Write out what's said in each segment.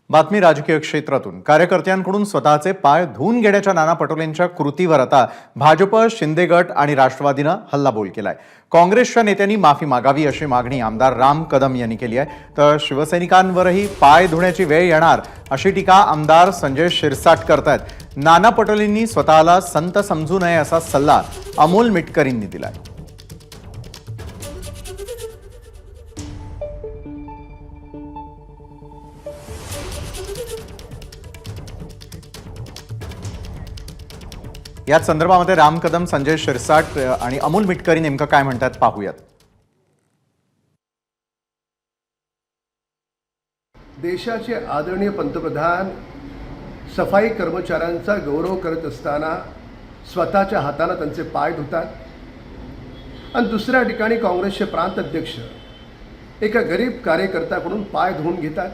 बातमी राजकीय क्षेत्रातून कार्यकर्त्यांकडून स्वतःचे पाय धुवून घेण्याच्या नाना पटोलेंच्या कृतीवर आता भाजप, शिंदे गट आणि राष्ट्रवादीनं हल्लाबोल केलाय। काँग्रेसच्या नेत्यांनी माफी मागावी अशी मागणी आमदार राम कदम यांनी केली आहे। तर शिवसैनिकांवरही पाय धुण्याची वेळ येणार अशी टीका आमदार संजय शिरसाट करतायत। नाना पटोलेंनी स्वतःला संत समजू नये असा सल्ला अमोल मिटकरींनी दिलाय। या संदर्भामध्ये राम कदम, संजय शिरसाट आणि अमोल मिटकरी नेमकं काय म्हणतात पाहूयात। देशाचे आदरणीय पंतप्रधान सफाई कर्मचाऱ्यांचा गौरव करत असताना स्वतःच्या हाताने त्यांचे पाय धुतात आणि दुसऱ्या ठिकाणी काँग्रेसचे प्रांत अध्यक्ष एका गरीब कार्यकर्त्याकडून पाय धुवून घेतात।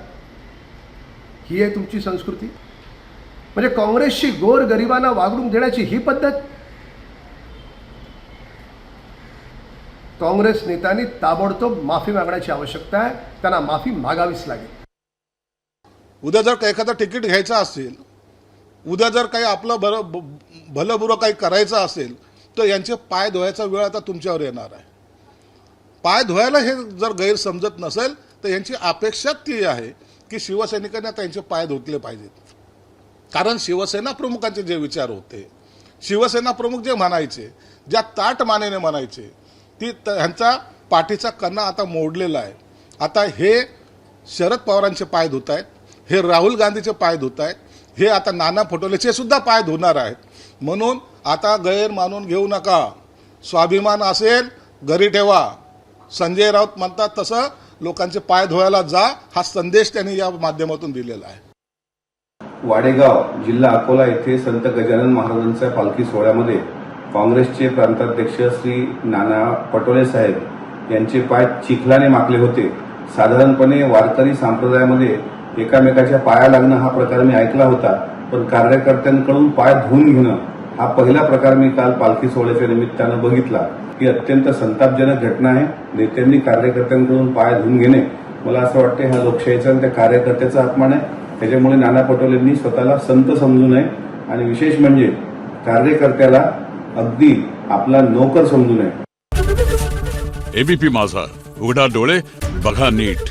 ही आहे तुमची संस्कृती? म्हणजे काँग्रेसची गोर गरिबांना वागणूक देण्याची ही पद्धत? काँग्रेस नेत्यांनी ताबडतोब माफी मागण्याची आवश्यकता आहे, त्यांना माफी मागावीच लागेल। उद्या जर काही एखादा तिकीट घ्यायचा असेल, उद्या जर काही आपलं भलं बुरं काही करायचं असेल तर यांचे पाय धुवायचा वेळ आता तुमच्यावर येणार आहे। पाय धुवायला हे जर गैर समजत नसेल तर यांची अपेक्षा ती आहे की शिवसैनिकांना त्यांचे पाय धुतले पाहिजेत। कारण शिवसेना प्रमुखांचे जे विचार होते, शिवसेना प्रमुख जे म्हणायचे, ज्या ताट मानेने म्हणायचे, ती ह्यांचा पाठीचा कणा आता मोडलेला आहे। आता हे शरद पवारांचे पाय धुत आहेत, हे राहुल गांधीचे पाय धुत आहेत, हे आता नाना पटोलेचे सुद्धा पाय धुणार आहेत। म्हणून आता गैर मानून घेऊ नका। स्वाभिमान असेल घरी ठेवा। संजय राऊत म्हणतात तसं लोकांचे पाय धुवायला जा, हा संदेश त्यांनी या माध्यमातून दिलेला आहे। वाडेगाव, जिल्हा अकोला येथे संत गजानन महाराजांच्या पालखी सोहळ्यामध्ये काँग्रेसचे प्रांताध्यक्ष श्री नाना पटोले साहेब यांचे पाय चिखलाने माखले होते। साधारणपणे वारकरी संप्रदायामध्ये एकामेकाच्या पाया लागणं हा प्रकार मी ऐकला होता, पण कार्यकर्त्यांकडून पाय धुवून घेणं हा पहिला प्रकार मी काल पालखी सोहळ्याच्या निमित्तानं बघितला। ही अत्यंत संतापजनक घटना आहे। नेत्यांनी कार्यकर्त्यांकडून पाय धुवून घेणे, मला असं वाटतं हा लोकशाहीचा आणि त्या कार्यकर्त्याचा अपमान आहे। त्याच्यामुळे नाना पटोलेंनी स्वतःला संत समजू नये आणि विशेष म्हणजे कार्यकर्त्याला अगदी आपला नोकर समजू नये। एबीपी माझा, उघडा डोळे बघा नीट।